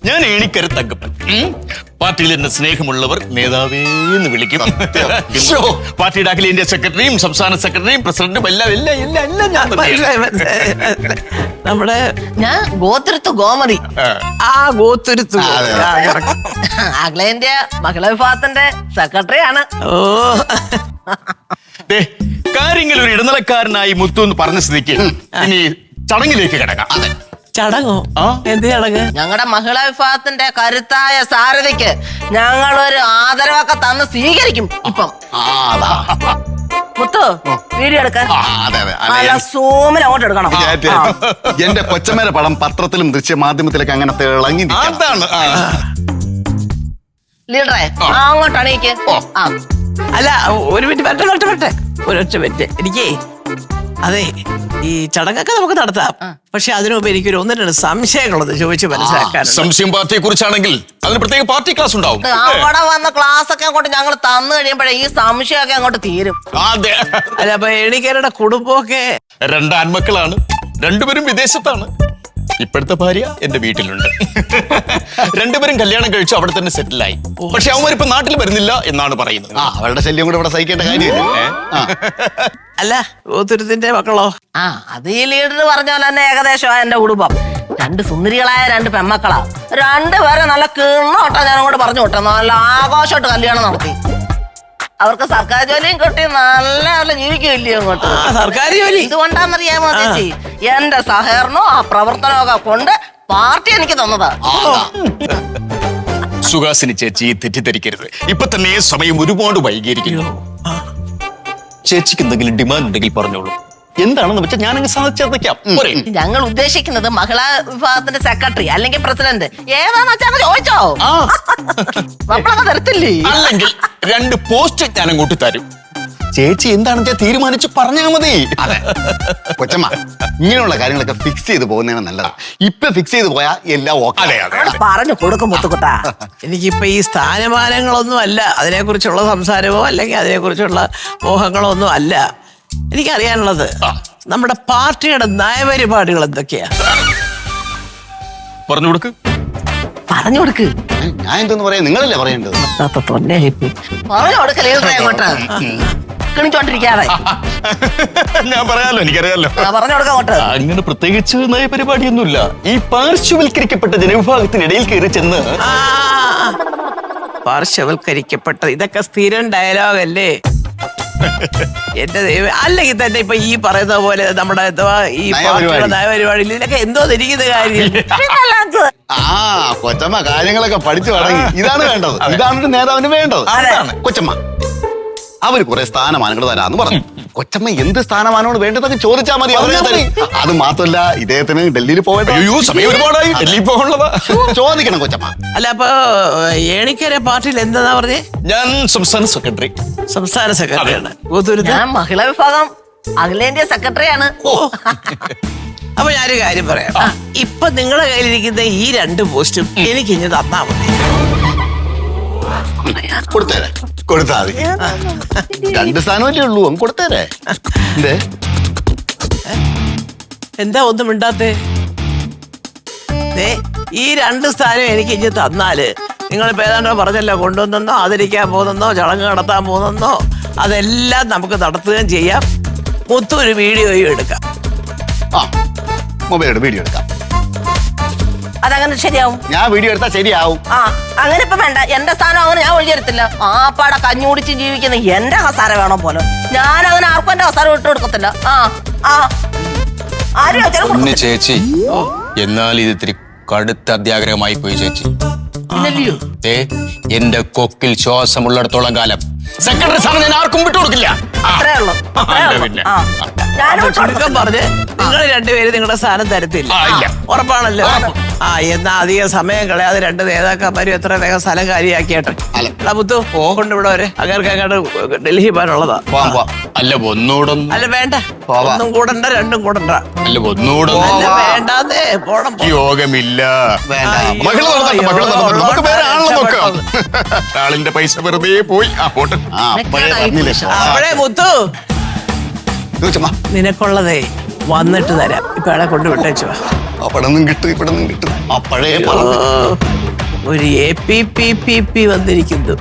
ഞാൻ ഏണിക്കര തങ്കപ്പൻ. പാർട്ടിയിൽ എന്നെ സ്നേഹമുള്ളവർ നേതാവേ എന്ന് വിളിക്കും. പാർട്ടിയുടെ അഖിലേന്ത്യാ സെക്രട്ടറിയും സംസ്ഥാന സെക്രട്ടറിയും പ്രസിഡന്റും എല്ലാം എല്ലാം എല്ലാം എല്ലാം ഞാൻ തന്നെയാണ്. നമ്മുടെ ഞാൻ ഗോത്രത്ത് ഗോമതി. ഗോത്തുരുത്തു അഖിലേന്ത്യാ മഹിളാ വിഭാഗത്തിന്റെ സെക്രട്ടറിയാണ്. ഓ ദേ, കാര്യങ്ങൾ ഒരു ഇടനിലക്കാരനായി മുത്തു എന്ന് പറഞ്ഞ സ്ഥിതിക്ക് ഇനി ചടങ്ങിലേക്ക് കിടക്കാം. ചടങ്ങോ? എന്ത് ചടങ്ങ്? ഞങ്ങളുടെ മഹിളാ വിഭാഗത്തിന്റെ കരുത്തായ സാരഥിക്ക് ഞങ്ങളൊരു ആദരവൊക്കെ തന്ന് സ്വീകരിക്കും. ഇപ്പം മുത്തു വീഡിയോ എടുക്കാൻ നല്ല സൂമിൽ അങ്ങോട്ട് എടുക്കണം. എന്റെ കൊച്ചമ്മേരെ പടം പത്രത്തിലും ദൃശ്യമാധ്യമത്തിലൊക്കെ അങ്ങനെ തിളങ്ങി അതാണ്. ലീഡറെ അങ്ങോട്ട് അണീക്ക്. അല്ല, ഒരു മിനിറ്റ് പറ്റേ ഒരൊറ്റ മിനിറ്റ്. എനിക്കേ അതെ, ഈ ചടങ്ങൊക്കെ നമുക്ക് നടത്താം. പക്ഷെ അതിനുമുമ്പ് എനിക്കൊരു ഒന്ന് രണ്ട് സംശയങ്ങളൊന്ന് ചോദിച്ചു മനസ്സിലാക്കാൻ. സംശയം പാർട്ടിയെ കുറിച്ചാണെങ്കിൽ അതിന് പ്രത്യേക പാർട്ടി ക്ലാസ് ഉണ്ടാവും. അവിടെ വന്ന ക്ലാസ് ഒക്കെ അങ്ങോട്ട് ഞങ്ങൾ തന്നു കഴിയുമ്പോഴേ ഈ സംശയമൊക്കെ അങ്ങോട്ട് തീരും. അതെ. അല്ല, അപ്പൊ എണിക്കരുടെ കുടുംബമൊക്കെ? 2 ആൺമക്കളാണ്, 2 പേരും വിദേശത്താണ്. ഇപ്പോഴത്തെ ഭാര്യ എന്റെ വീട്ടിലുണ്ട്. 2 പേരും കല്യാണം കഴിച്ചു അവിടെ തന്നെ സെറ്റിലായി. പക്ഷെ അവന്മാരിപ്പോ നാട്ടിൽ വരുന്നില്ല എന്നാണ് പറയുന്നത്. അവരുടെ ശല്യം കൂടെ ഇവിടെ സഹിക്കേണ്ട കാര്യമില്ല. അല്ല, ഗോതുരത്തിന്റെ മക്കളോ? അത് ഈ ലീഡർ പറഞ്ഞ പോലെ തന്നെ ഏകദേശം എന്റെ കുടുംബം. 2 സുന്ദരികളായ 2 പെമ്മക്കളാ. 2 പേരെ നല്ല കിണ്ണോട്ടാ ഞാൻ അങ്ങോട്ട് പറഞ്ഞു വിട്ടു. നല്ല ആഘോഷമായിട്ട് കല്യാണം നടത്തി. അവർക്ക് സർക്കാർ ജോലിയും കിട്ടി നല്ല നല്ല ജീവിക്കില്ലയോ അങ്ങോട്ട്. സർക്കാർ ജോലി ഇതുകൊണ്ടാന്നറിയാമോ ചേച്ചി? എന്റെ സഹകരണവും ആ പ്രവർത്തനമൊക്കെ കൊണ്ട് പാർട്ടി എനിക്ക് തന്നതാ. സുഹാസിനി ചേച്ചി തെറ്റിദ്ധരിക്കരുത്. ഇപ്പൊ തന്നെ സമയം ഒരുപാട് വൈകിയിരിക്കുന്നു. ചേച്ചിക്ക് എന്തെങ്കിലും ഡിമാൻഡ് ഉണ്ടെങ്കിൽ പറഞ്ഞോളൂ. എന്താണെന്ന് വെച്ചാൽ ഞാനങ്ങ് സാധിച്ചേക്കാം. ഞങ്ങൾ ഉദ്ദേശിക്കുന്നത് മഹിളാ വിഭാഗത്തിന്റെ സെക്രട്ടറി അല്ലെങ്കിൽ പ്രസിഡന്റ് ഏതാന്ന് വെച്ചാൽ ചോദിച്ചോ. നമ്മളൊക്കെ തരത്തില്ലേ? അല്ലെങ്കിൽ 2 പോസ്റ്റ് ഞാൻ അങ്ങോട്ട് തരും. ചേച്ചി എന്താണെന്ന് വെച്ചാൽ തീരുമാനിച്ച് പറഞ്ഞാൽ മതി. കൊച്ചമ്മ, ഇങ്ങനെയുള്ള കാര്യങ്ങളൊക്കെ ഫിക്സ് ചെയ്ത് പോകുന്നതാണ് നല്ലത്. ഇപ്പൊ ഫിക്സ് ചെയ്ത് പോയാ എല്ലാം ഓക്കെ. പറഞ്ഞു കൊടുക്കും മുത്തുകുട്ടാ. എനിക്കിപ്പോ ഈ സ്ഥാനമാനങ്ങളൊന്നും അല്ല അതിനെക്കുറിച്ചുള്ള സംസാരമോ അല്ലെങ്കിൽ അതിനെക്കുറിച്ചുള്ള മോഹങ്ങളോ ഒന്നും അല്ല. എനിക്കറിയാനുള്ളത് നമ്മുടെ പാർട്ടിയുടെ നയപരിപാടികൾ എന്തൊക്കെയാ? പറഞ്ഞു കൊടുക്ക്. പറഞ്ഞു കൊടുക്ക്. ഞാൻ എന്തെന്ന് പറയാ, നിങ്ങളല്ലേ പറയേണ്ടത്. പറഞ്ഞു കൊടുക്ക ലീഡറെ അങ്ങോട്ട്. കിണിച്ചോണ്ടിരിക്കാതെ ഞാൻ പറയാലോ, എനിക്കറിയാലോ. പറഞ്ഞു കൊടുക്ക അങ്ങോട്ട്. അങ്ങനെ പ്രത്യേകിച്ച് നയപരിപാടിയൊന്നുമില്ല. ഈ പാർശ്വവൽക്കരിക്കപ്പെട്ട ജനവിഭാഗത്തിനിടയിൽ കയറി ചെന്ന് പാർശ്വവൽക്കരിക്കപ്പെട്ട ഇതൊക്കെ സ്ഥിരം ഡയലോഗ് അല്ലേ എന്റെ ദൈവം? അല്ലെങ്കിൽ തന്നെ ഇപ്പൊ ഈ പറയുന്ന പോലെ നമ്മുടെ ഈ പാർട്ടിയുടെ നയപരിപാടിയിൽ ഇതിനൊക്കെ എന്തോ ഇരിക്കുന്ന കാര്യം. കൊച്ചമ്മ കാര്യങ്ങളൊക്കെ പഠിച്ചു തുടങ്ങി. ഇതാണ് വേണ്ടത്. ഇതാണ് നേതാവിന് വേണ്ടത്. കൊച്ചമ്മ, അവര് കുറെ സ്ഥാനമാനങ്ങൾ തരാന്ന് പറഞ്ഞു. കൊച്ചമ്മ എന്ത് സ്ഥാനമാനമാണ് വേണ്ടതൊക്കെ ചോദിച്ചാൽ മതി. അത് മാത്രല്ല, ഇദ്ദേഹത്തിന് ഡൽഹിയിൽ പോകേണ്ട സമയം ഒരുപാടായി. ഡൽഹിയിൽ പോകാനുള്ളതാ. ചോദിക്കണം കൊച്ചമ്മ. അല്ല, അപ്പൊ ഏണിക്കര പാർട്ടിയിൽ എന്താ പറഞ്ഞേ? ഞാൻ സംസ്ഥാന സെക്രട്ടറി. സംസ്ഥാന സെക്രട്ടറിയാണ്. ഞാൻ മഹിളാ വിഭാഗം അഖിലേന്ത്യാ സെക്രട്ടറിയാണ്. അപ്പൊ ഞാനൊരു കാര്യം പറയാം. ഇപ്പൊ നിങ്ങളുടെ കയ്യിലിരിക്കുന്ന ഈ 2 പോസ്റ്റും എനിക്ക് ഇനി തന്നാ മതി. കൊടുത്താ മതി. 2 സ്ഥാനമല്ലേ ഉള്ളൂ, അങ്ങ് കൊടുത്തേരെ. എന്താ ഒന്നും മിണ്ടാത്തേ? ഈ 2 സ്ഥാനം എനിക്ക് ഇനി തന്നാല് നിങ്ങളിപ്പോ ഏതാണ്ടോ പറഞ്ഞല്ലോ, കൊണ്ടുവന്നെന്നോ ആദരിക്കാൻ പോകുന്നെന്നോ ചടങ്ങ് നടത്താൻ പോകുന്നെന്നോ അതെല്ലാം നമുക്ക് നടത്തുകയും ചെയ്യാം. ഒരു വീഡിയോയും എടുക്കാം. മൊബൈലോട് വീഡിയോ എടുക്കാം. അതങ്ങനെ ശരിയാവും. ഞാൻ വീഡിയോ എടുത്താൽ ശരിയാവും. അങ്ങനെ ഇപ്പൊ വേണ്ട. എന്റെ സ്ഥാനം അങ്ങനെ ഞാൻ ഒഴിഞ്ഞെടുത്തില്ല. പാടെ കഞ്ഞി കുടിച്ച് ജീവിക്കുന്ന എന്റെ ഹസാര വേണം പോലെ ഞാൻ അങ്ങനെ ആർക്കും എന്റെ ഹസാര വിട്ടു കൊടുക്കത്തില്ല. ആരും ചേച്ചി, എന്നാൽ ഇത് ഇത്തിരി കടുത്ത അത്യാഗ്രഹമായി പോയി ചേച്ചി. എന്റെ കൊക്കിൽ ശ്വാസമുള്ളിടത്തോളം കാലം സെക്രട്ടറി സ്ഥാനം ഞാൻ ആർക്കും വിട്ടുകൊടുക്കില്ല. അത്രേ ഉള്ളൂ. ചുരുക്കം പറഞ്ഞ് നിങ്ങൾ 2 പേര് നിങ്ങളുടെ സ്ഥാനം തരത്തില്ല. ഉറപ്പാണല്ലോ. എന്നാ അധികം സമയം കളയാതെ 2 നേതാക്കന്മാരും എത്ര വേഗം സ്ഥലം കാര്യമാക്കിയാട്ടെ. മുത്തു കൊണ്ട് ഇവിടെ വരെ അങ്ങേർക്ക് അങ്ങോട്ട് ഡൽഹി പോകാനുള്ളതാ. അല്ല ഒന്നുകൂടെ. അല്ല വേണ്ട, 1 കൂടണ്ട 2 കൂടണ്ട. അല്ല ഒന്നുകൂടെ വേണ്ടാന്നേ. പോണം. യോഗമില്ല. ആളിന്റെ പൈസ വെറുതെ പോയി. അപ്പോഴേ മുത്തു, നിനക്കുള്ളതേ വന്നിട്ട് തരാം. ഇപ്പൊ അയാളെ കൊണ്ട് വിട്ടേച്ചു. അവിടെ നിന്നും കിട്ടും ഇവിടെ നിന്നും കിട്ടും. ആ പഴയ പണം. ഒരു APPPP വന്നിരിക്കുന്നു.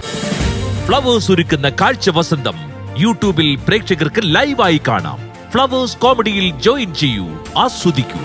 ഫ്ലവേഴ്സ് ഒരുക്കുന്ന കാഴ്ച വസന്തം യൂട്യൂബിൽ പ്രേക്ഷകർക്ക് ലൈവായി കാണാം. ഫ്ലവേഴ്സ് കോമഡിയിൽ ജോയിൻ ചെയ്യൂ, ആസ്വദിക്കൂ.